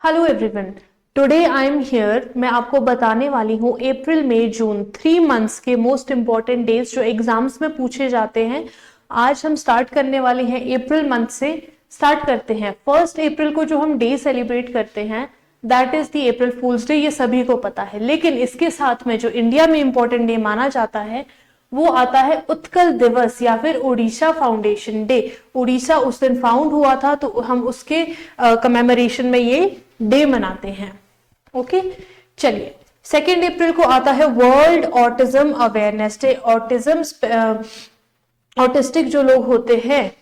Hello everyone, today I am here. मैं आपको बताने वाली हूँ अप्रैल मई जून 3 मंथ्स के मोस्ट इंपॉर्टेंट डेज जो एग्जाम्स में पूछे जाते हैं। आज हम स्टार्ट करने वाले हैं अप्रैल मंथ से। स्टार्ट करते हैं। 1 अप्रैल को जो हम डे सेलिब्रेट करते हैं that is the April fools day, ये सभी को पता है। लेकिन इसके साथ में जो इंडिया में इंपॉर्टेंट डे माना जाता है वो आता है उत्कल दिवस या फिर ओडिशा फाउंडेशन डे। उड़ीसा उस दिन फाउंड हुआ था तो हम उसके कमेमोरेशन में ये डे मनाते हैं। ओके, चलिए 2 अप्रैल को आता है world autism awareness day. Autistic जो लोग होते हैं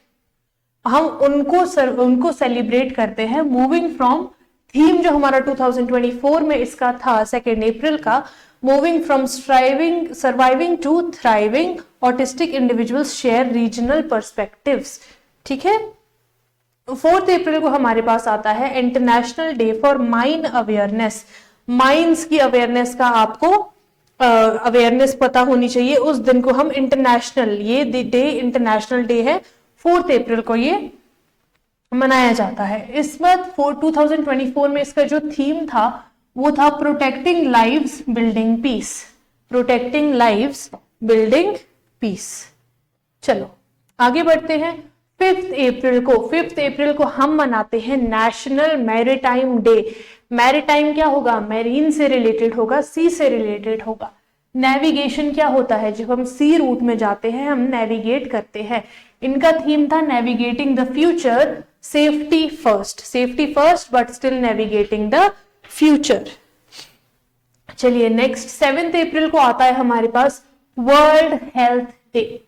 हम उनको सेलिब्रेट करते हैं। मूविंग फ्रॉम थीम जो हमारा 2024 में इसका था 2 अप्रैल का, moving from surviving to thriving, autistic individuals share regional perspectives. ठीक है। 4 अप्रैल को हमारे पास आता है international day for mine awareness. Mines की अवेयरनेस का आपको अवेयरनेस पता होनी चाहिए। उस दिन को हम इंटरनेशनल, ये डे इंटरनेशनल डे है। 4 अप्रैल को ये मनाया जाता है। इस बार 2024 में इसका जो थीम था वो था protecting lives building peace. Protecting lives building peace. चलो आगे बढ़ते हैं। 5 अप्रैल को हम मनाते हैं नेशनल मैरीटाइम डे। मैरीटाइम क्या होगा? मैरीन से रिलेटेड होगा, सी से रिलेटेड होगा। नेविगेशन क्या होता है? जब हम सी रूट में जाते हैं हम नेविगेट करते हैं। इनका थीम था navigating the future, safety first but still navigating the future. चलिए नेक्स्ट 7 अप्रैल को आता है हमारे पास वर्ल्ड हेल्थ डे।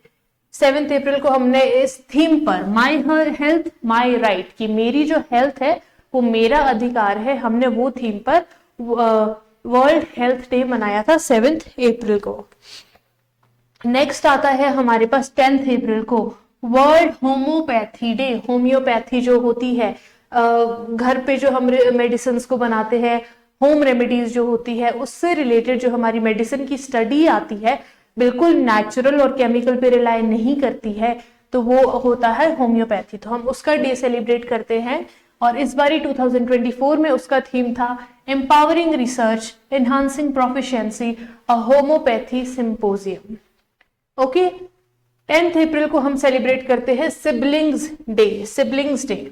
7 अप्रैल को हमने इस थीम पर माई हर हेल्थ माई राइट, कि मेरी जो हेल्थ है वो मेरा अधिकार है, हमने वो थीम पर वर्ल्ड हेल्थ डे मनाया था 7 अप्रैल को। नेक्स्ट आता है हमारे पास 10 अप्रैल को वर्ल्ड होम्योपैथी डे। होम्योपैथी जो होती है घर पे जो हम मेडिसिन को बनाते हैं, होम रेमेडीज जो होती है उससे रिलेटेड जो हमारी मेडिसिन की स्टडी आती है, बिल्कुल नेचुरल और केमिकल पे रिलाय नहीं करती है, तो वो होता है होम्योपैथी। तो हम उसका डे सेलिब्रेट करते हैं। और इस बारी 2024 में उसका थीम था एम्पावरिंग रिसर्च एनहांसिंग प्रोफिशिएंसी अ होम्योपैथी सिंपोजियम। ओके, 10 अप्रैल को हम सेलिब्रेट करते हैं सिबलिंग्स डे।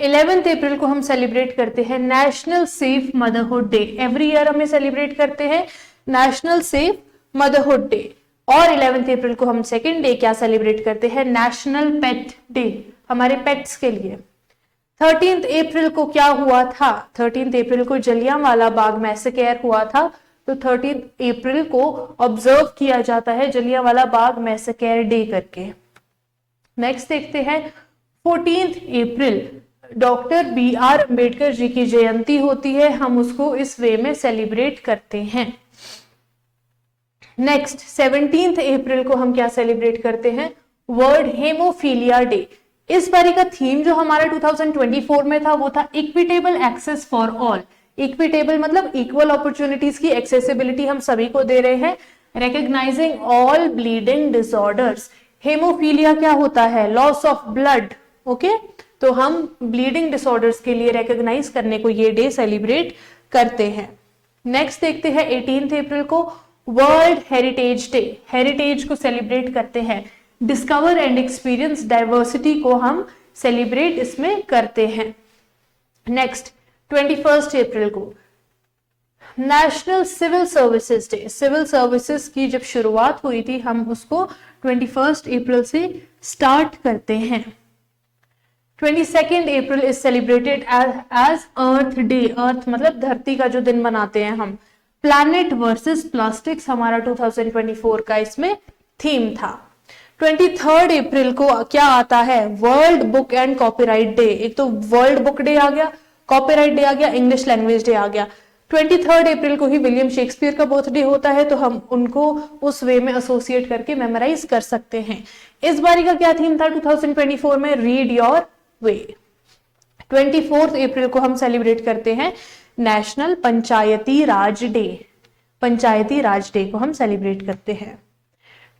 11 अप्रैल को हम सेलिब्रेट करते हैं national safe motherhood day. Every year हमें सेलिब्रेट करते हैं नेशनल सेफ मदरहुड डे। और 11 अप्रैल को हम सेकेंड डे क्या सेलिब्रेट करते हैं? नेशनल पेट डे, हमारे पेट्स के लिए। 13 अप्रैल को क्या हुआ था? 13 अप्रैल को जलियांवाला बाग मैसेकर हुआ था, तो 13 अप्रैल को ऑब्जर्व किया जाता है जलियांवाला बाग मैसेकर डे करके। नेक्स्ट देखते हैं 14 अप्रैल डॉक्टर BR अम्बेडकर जी की जयंती होती है, हम उसको इस वे में सेलिब्रेट करते हैं। नेक्स्ट 17 अप्रैल को हम क्या सेलिब्रेट करते हैं? World haemophilia day. इस बारी का थीम जो हमारा 2024 में था वो था equitable access for all. Equitable मतलब इक्वल अपॉर्चुनिटीज की एक्सेसिबिलिटी हम सभी को दे रहे हैं। Recognising all bleeding disorders. Haemophilia क्या होता है? Loss of blood. ओके, तो हम ब्लीडिंग डिसऑर्डर्स के लिए रिकॉग्नाइज करने को ये डे सेलिब्रेट करते हैं। नेक्स्ट देखते हैं 18 अप्रैल को वर्ल्ड हेरिटेज डे। हेरिटेज को सेलिब्रेट करते हैं। डिस्कवर एंड एक्सपीरियंस डाइवर्सिटी को हम सेलिब्रेट इसमें करते हैं। नेक्स्ट 21 अप्रैल को national civil services day. Civil services की जब शुरुआत हुई थी हम उसको 21 अप्रैल से स्टार्ट करते हैं। 22 April is celebrated as Earth Day. Earth मतलब धरती का जो दिन मनाते हैं हम। प्लैनेट वर्सेस प्लास्टिक्स हमारा 2024 का इसमें थीम था। 23 अप्रैल को क्या आता है? World book and copyright day. एक तो वर्ल्ड बुक डे आ गया, कॉपीराइट डे आ गया, इंग्लिश लैंग्वेज डे आ गया। 23 अप्रैल को ही विलियम शेक्सपियर का बर्थडे होता है, तो हम उनको उस वे में एसोसिएट करके मेमोराइज कर सकते हैं। इस बारी का क्या थीम था 2024 में? Read your way. 24 अप्रैल को हम सेलिब्रेट करते हैं नेशनल पंचायती राज डे। पंचायती राज डे को हम सेलिब्रेट करते हैं।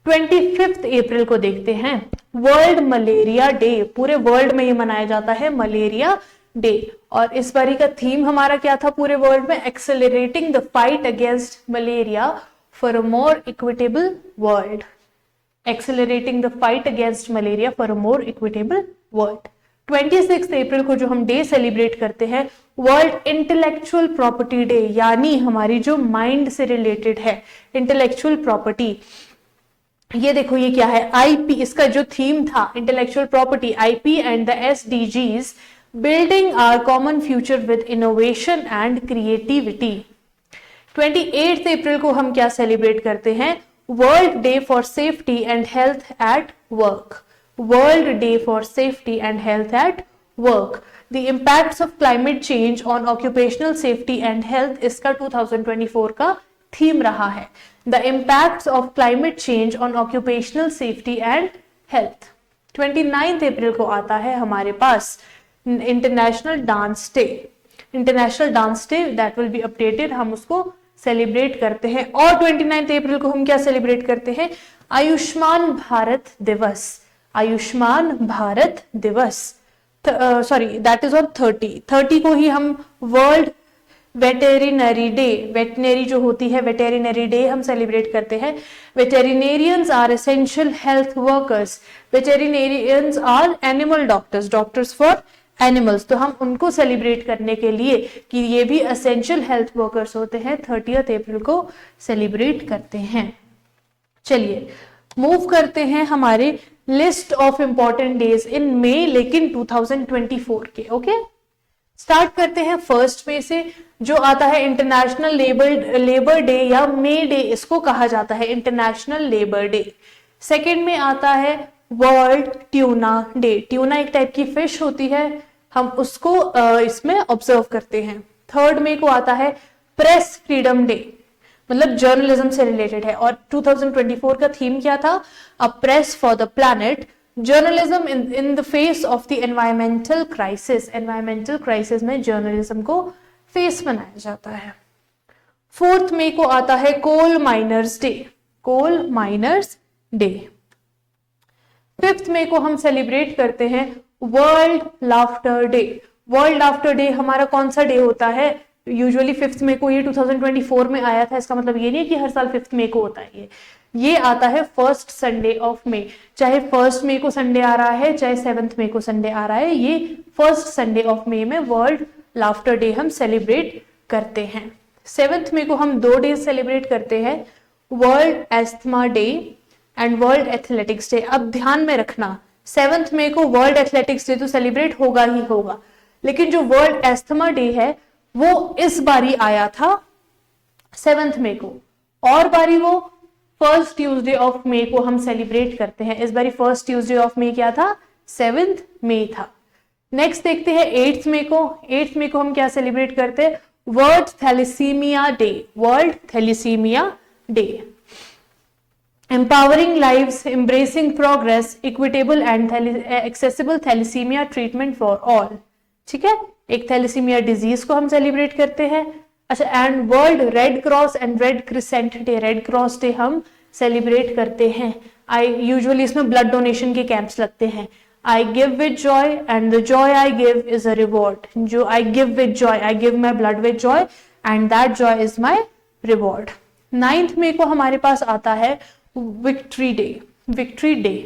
25 अप्रैल को देखते हैं वर्ल्ड मलेरिया डे। पूरे वर्ल्ड में ये मनाया जाता है मलेरिया डे। और इस बारी का थीम हमारा क्या था पूरे वर्ल्ड में? Accelerating the fight against malaria for a more equitable world. Accelerating the fight against malaria for a more equitable world. 26 अप्रैल को जो हम डे सेलिब्रेट करते हैं, वर्ल्ड इंटेलेक्चुअल प्रॉपर्टी डे, यानी हमारी जो माइंड से रिलेटेड है इंटेलेक्चुअल प्रॉपर्टी। ये देखो ये क्या है, आईपी, इसका जो थीम था intellectual property, IP and the SDGs, building our common future with innovation and creativity. 28 अप्रैल को हम क्या सेलिब्रेट करते हैं? World day for safety and health at work. World day for safety and health at work. The impacts of climate change on occupational safety and health, इसका 2024 का theme रहा है। The impacts of climate change on occupational safety and health. 29 अप्रैल को आता है हमारे पास international dance day. International dance day that will be updated, हम उसको सेलिब्रेट करते हैं। और 29 अप्रैल को हम क्या सेलिब्रेट करते हैं? आयुष्मान भारत दिवस। आयुष्मान भारत दिवस, सॉरी दैट इज ऑन 30 को ही हम वर्ल्ड वेटेरिनरी डे, वेटनरी जो होती है वेटेरिनरी डे हम सेलिब्रेट करते हैं। Veterinarians are essential health workers. Veterinarians are animal doctors, doctors for animals, तो हम उनको सेलिब्रेट करने के लिए कि ये भी एसेंशियल हेल्थ वर्कर्स होते हैं, 30 अप्रैल को सेलिब्रेट करते हैं। चलिए मूव करते हैं हमारे list of important days in May, लेकिन 2024 के। ओके, स्टार्ट करते हैं फर्स्ट में से, जो आता है इंटरनेशनल लेबर डे या मे डे इसको कहा जाता है, इंटरनेशनल लेबर डे। सेकेंड में आता है वर्ल्ड ट्यूना डे। ट्यूना एक टाइप की फिश होती है, हम उसको इसमें ऑब्जर्व करते हैं। थर्ड में को आता है प्रेस फ्रीडम डे, मतलब जर्नलिज्म से रिलेटेड है। और 2024 का थीम क्या था? A press for the planet, journalism in the face of the environmental crisis. Environmental crisis में जर्नलिज्म को फेस बनाया जाता है। फोर्थ में को आता है coal miners day, coal miners day. Fifth में को हम सेलिब्रेट करते हैं world laughter day. World laughter day हमारा कौन सा डे होता है? यूजुअली फिफ्थ में को, ये 2024 में आया था, इसका मतलब ये नहीं है कि हर साल फिफ्थ में को होता है, ये आता है फर्स्ट संडे ऑफ मे। चाहे फर्स्ट मे को संडे आ रहा है, चाहे सेवंथ मे को संडे आ रहा है, ये फर्स्ट संडे ऑफ मे में वर्ल्ड लाफ्टर डे हम सेलिब्रेट करते हैं। सेवंथ मे को हम 2 डेज सेलिब्रेट करते हैं, world asthma day and world athletics day. अब ध्यान में रखना, सेवंथ मे को वर्ल्ड एथलेटिक्स डे तो सेलिब्रेट होगा ही होगा, लेकिन जो वर्ल्ड एस्थमा डे है वो इस बारी आया था 7 मई को, और बारी वो फर्स्ट ट्यूसडे ऑफ मे को हम सेलिब्रेट करते हैं। इस बारी फर्स्ट ट्यूसडे ऑफ मे क्या था? 7 मई था। नेक्स्ट देखते हैं 8 मई को। 8 मई को हम क्या सेलिब्रेट करते हैं? World thalassaemia day, world thalassaemia day. Empowering lives, embracing progress, equitable and accessible thalassaemia treatment for all. ठीक है, एक थैलेसीमिया डिजीज को हम सेलिब्रेट करते हैं। अच्छा, and world red cross and red crescent day, red cross day हम celebrate करते हैं। यूजुअली इसमें ब्लड डोनेशन के कैंप्स लगते हैं। I give with joy and the joy I give is a reward. जो I give with joy, I give my blood with joy and that joy is my reward. 9 मई को हमारे पास आता है विक्ट्री डे, विक्ट्री डे।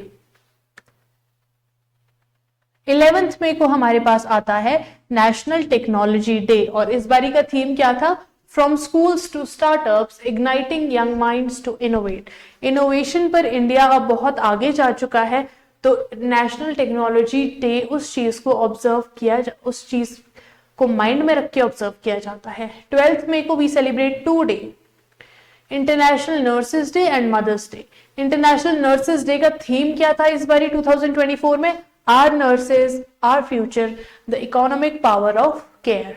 11 मई को हमारे पास आता है नेशनल टेक्नोलॉजी डे, और इस बारी का थीम क्या था? From schools to startups, igniting young minds to innovate. Innovation पर इंडिया अब बहुत आगे जा चुका है, तो नेशनल टेक्नोलॉजी डे उस चीज को ऑब्जर्व किया, उस चीज को माइंड में रख के ऑब्जर्व किया जाता है। 12 मई को we celebrate 2 day, international nurses day and mothers day. International nurses day का थीम क्या था इस बारी 2024 में? Our nurses, our future, the economic power of care.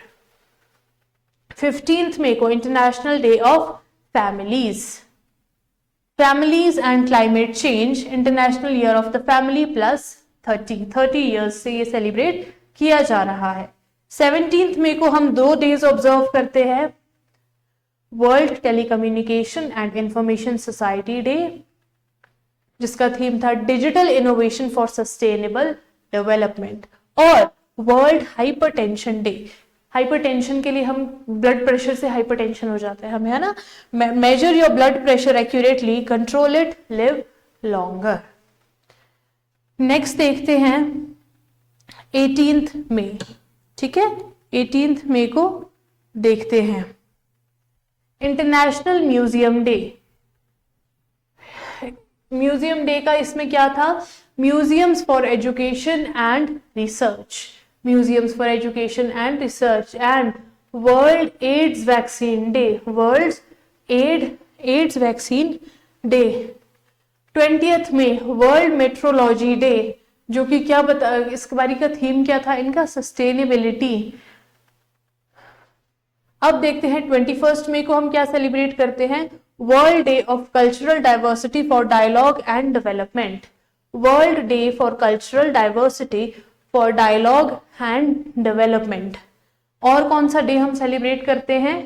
15th May को International Day of Families. Families and Climate Change, International Year of the Family plus 30 years से ये celebrate किया जा रहा है। 17th May को हम 2 डेज ऑब्जर्व करते हैं, world telecommunication and information society day, जिसका थीम था digital innovation for sustainable development, और वर्ल्ड हाइपरटेंशन डे। हाइपरटेंशन के लिए हम ब्लड प्रेशर से हाइपरटेंशन हो जाता है हमें, है ना। Major your blood pressure accurately, control it, live longer. Next देखते हैं 18 मई, ठीक है, 18 मई को देखते हैं international museum day. Museum day का इसमें क्या था, museums for education and research, museums for education and research, and world AIDS vaccine day, world AIDS vaccine day. 20th में वर्ल्ड मेट्रोलॉजी डे, जो कि क्या बता, इस बारी का थीम क्या था इनका, सस्टेनेबिलिटी। अब देखते हैं 21 मई को हम क्या सेलिब्रेट करते हैं, world day of cultural diversity for dialogue and development, world day for cultural diversity for dialogue and development. और कौन सा डे हम सेलिब्रेट करते हैं,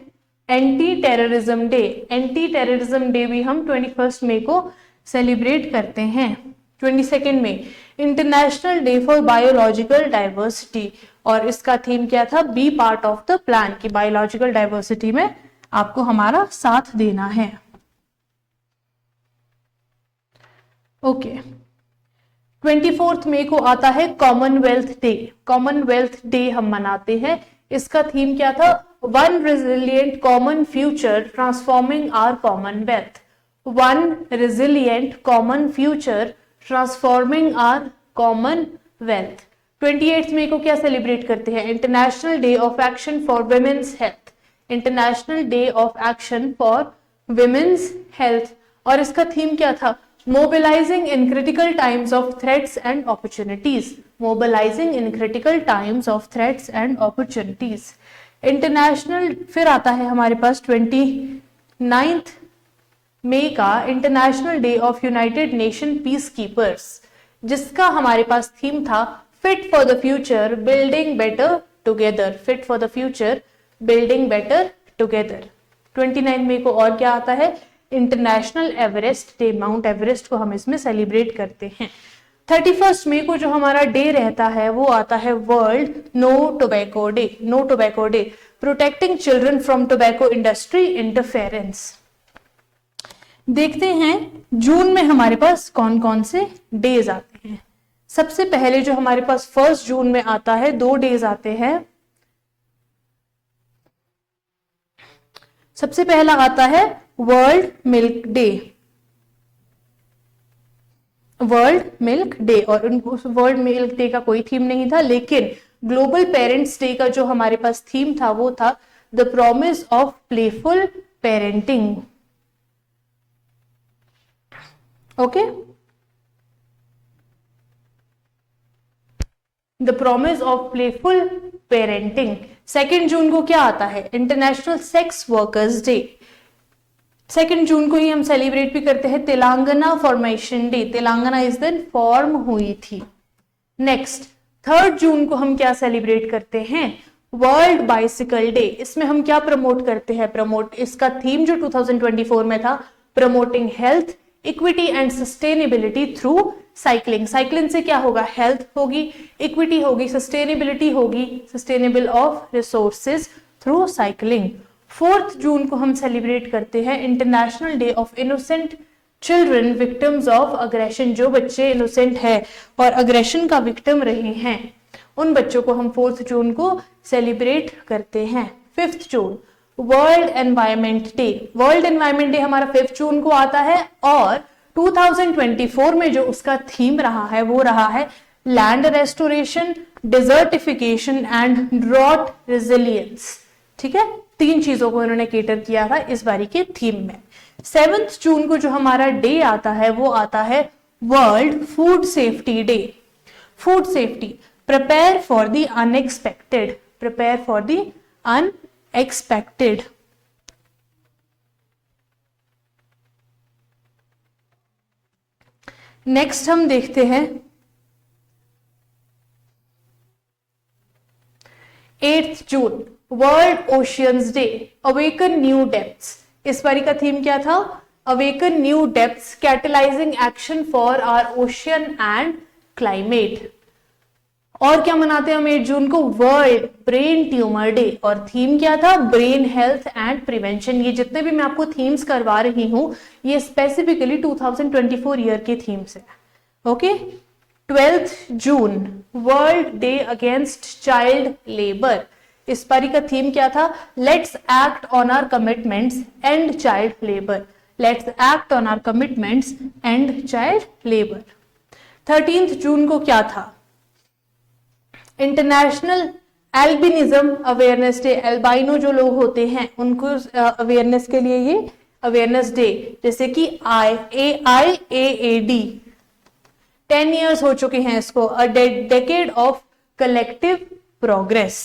anti terrorism day, anti terrorism day भी हम 21 मई को सेलिब्रेट करते हैं। 22 में international day for biological diversity, और इसका थीम क्या था, be part of the plan, की बायोलॉजिकल डाइवर्सिटी में आपको हमारा साथ देना है। ओके, 24 मई को आता है कॉमनवेल्थ डे। कॉमनवेल्थ डे हम मनाते हैं, इसका थीम क्या था, one resilient common future transforming our commonwealth, one resilient common future transforming our commonwealth. 28 मई को क्या सेलिब्रेट करते हैं, international day of action for women's health, international day of action for women's health, और इसका थीम क्या था, mobilising in critical times of threats and opportunities, mobilising in critical times of threats and opportunities. International, फिर आता है हमारे पास 29 मई का international day of United nation peace keepers, जिसका हमारे पास थीम था fit for the future building better together, fit for the future building better together. 29 मई को और क्या आता है, international Everest day, mount Everest को हम इसमें सेलिब्रेट करते हैं। 31 मई को जो हमारा डे रहता है वो आता है world no tobacco day, no tobacco day, protecting children from tobacco industry interference. देखते हैं जून में हमारे पास कौन कौन से डेज आते हैं। सबसे पहले जो हमारे पास 1 जून में आता है, 2 डेज आते हैं। सबसे पहला आता है world milk day, world milk day, और उनको वर्ल्ड मिल्क डे का कोई थीम नहीं था, लेकिन ग्लोबल पेरेंट्स डे का जो हमारे पास थीम था वो था the promise of playful parenting. Okay, the promise of playful parenting. 2 जून को क्या आता है, इंटरनेशनल सेक्स वर्कर्स डे। 2 जून को ही हम सेलिब्रेट भी करते हैं तेलंगाना फॉर्मेशन डे, तेलंगाना इस दिन फॉर्म हुई थी। नेक्स्ट 3 जून को हम क्या सेलिब्रेट करते हैं, वर्ल्ड बाइसिकल डे। इसमें हम क्या प्रमोट करते हैं, इसका थीम जो 2024 में था, promoting health, equity and sustainability through cycling. Cycling से क्या होगा, हेल्थ होगी, इक्विटी होगी, सस्टेनेबिलिटी होगी, sustainable of resources through cycling. 4 जून को हम सेलिब्रेट करते हैं international day of innocent children victims of aggression. जो बच्चे इनोसेंट है और अग्रेशन का विक्टिम रहे हैं, उन बच्चों को हम 4 जून को सेलिब्रेट करते हैं। 5 जून world environment day. World environment day हमारा 5 जून को आता है, और 2024 में जो उसका थीम रहा है वो रहा है land restoration, desertification and drought resilience. ठीक है, 3 चीजों को इन्होंने केटर किया था इस बारी के थीम में। 7 जून को जो हमारा डे आता है वो आता है world food safety day. Food safety, prepare for the unexpected, prepare for the unexpected. Next हम देखते हैं 8 जून world oceans day, awaken new depths. इस बारी का थीम क्या था, awaken new depths, catalysing action for our ocean and climate. और क्या मनाते हैं हम 8 जून को? World brain tumour day. और थीम क्या था? Brain health and prevention. ये जितने भी मैं आपको थीम्स करवा रही हूं ये स्पेसिफिकली 2024 ईयर के थीम्स है। ओके। 12 जून world day against child labour. इस बारी का थीम क्या था? Let's act on our commitments and child labour. Let's act on our commitments and child labour. 13 जून को क्या था? International albinism awareness day. Albino जो लोग होते हैं उनको अवेयरनेस के लिए ये अवेयरनेस डे, जैसे कि IAAD 10 years हो चुके हैं इसको। A decade of collective progress.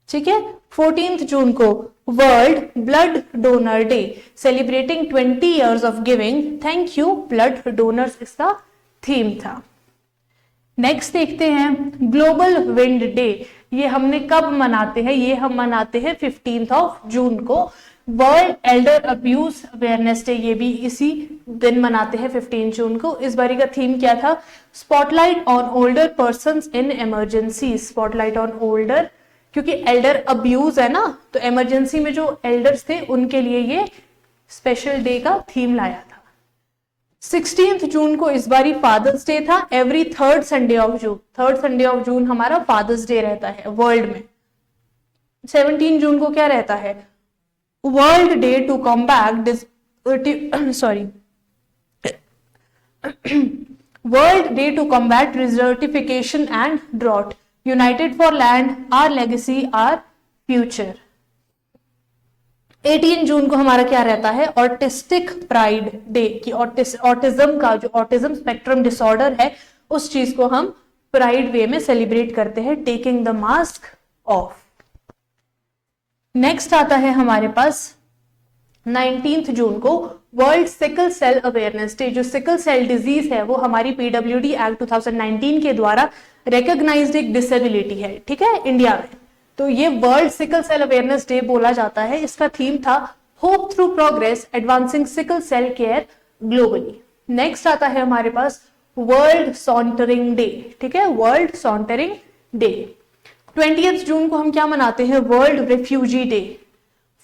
ठीक है। 14 जून को world blood donor day, celebrating 20 years of giving thank you blood donors, इसका थीम था। नेक्स्ट देखते हैं ग्लोबल विंड डे। ये हमने कब मनाते हैं? ये हम मनाते हैं 15 जून को। World Elder abuse awareness day, ये भी इसी दिन मनाते हैं 15 जून को। इस बारी का थीम क्या था? Spotlight on older persons in emergency. Spotlight on older, क्योंकि एल्डर अब्यूज है ना, तो इमरजेंसी में जो एल्डर्स थे उनके लिए ये स्पेशल डे का थीम लाया था। 16 जून को इस बारी फादर्स डे था। Every third Sunday of June हमारा फादर्स डे रहता है वर्ल्ड में। 17 जून को क्या रहता है? World day to combat world day to combat desertification and drought. United for land, our legacy, our future. 18 जून को हमारा क्या रहता है? ऑटिस्टिक प्राइड डे, कि ऑटिज्म का जो ऑटिज्म स्पेक्ट्रम डिसऑर्डर है उस चीज को हम प्राइड वे में सेलिब्रेट करते हैं, taking the mask off. Next आता है हमारे पास 19 जून को world sickle cell awareness day. जो सिकल सेल डिजीज है वो हमारी PWD एक्ट 2019 के द्वारा रिकॉग्नाइज्ड एक डिसेबिलिटी है, ठीक है, इंडिया में। तो ये world sickle cell awareness day बोला जाता है। इसका थीम था hope through progress advancing sickle cell care globally. Next आता है हमारे पास वर्ल्ड सॉन्टरिंग डे, ठीक है, वर्ल्ड सॉन्टरिंग डे। 20 जून को हम क्या मनाते हैं? World refugee day,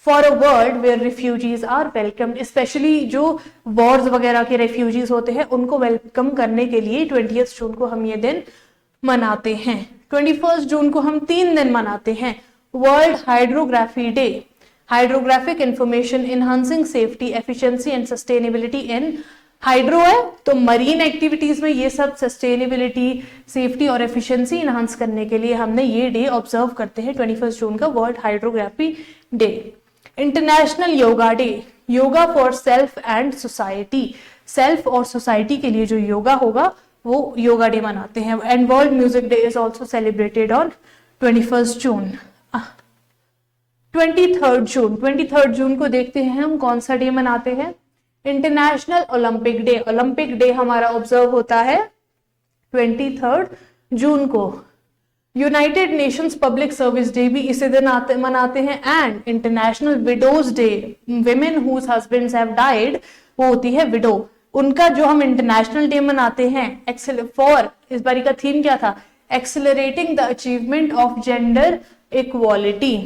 for a world where refugees are welcomed. Specially जो वॉर्स वगैरह के रिफ्यूजीज होते हैं उनको वेलकम करने के लिए 20 जून को हम ये दिन मनाते हैं। 21 जून को हम 3 दिन मनाते हैं। World hydrography day, hydrographic information enhancing safety efficiency and sustainability in hydro है तो मरीन एक्टिविटीज में ये सब सस्टेनेबिलिटी, सेफ्टी और एफिशिएंसी इनहांस करने के लिए हमने ये डे ऑब्जर्व करते हैं 21 जून का world hydrography day. International yoga day, yoga for self and society, self और सोसाइटी के लिए जो योगा होगा वो योगा डे मनाते हैं। And world music day is also celebrated on 21 जून। 23 जून को देखते हैं हम कौन सा डे मनाते हैं। International Olympic day, Olympic day हमारा ऑब्जर्व होता है 23 जून को। United Nations public service day भी इसी दिन मनाते हैं। And international widows day, women whose husbands have died, वो होती है विडो, उनका जो हम इंटरनेशनल डे मनाते हैं फॉर, इस बारी का थीम क्या था? Accelerating the achievement of gender equality.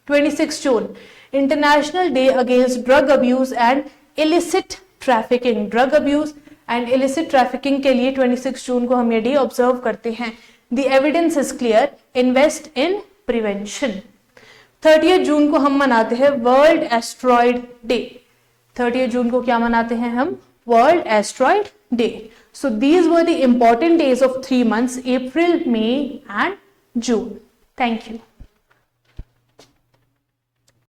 26 June international day against drug abuse and illicit trafficking, drug abuse and illicit trafficking के लिए 26 जून को हम ये डे ऑब्जर्व करते हैं। The evidence is clear, invest in prevention. 30 जून को हम मनाते हैं वर्ल्ड एस्ट्रॉइड डे। 30 जून को क्या मनाते हैं हम? World Asteroid Day. So these were the important days of 3 months, April, May and June. Thank you.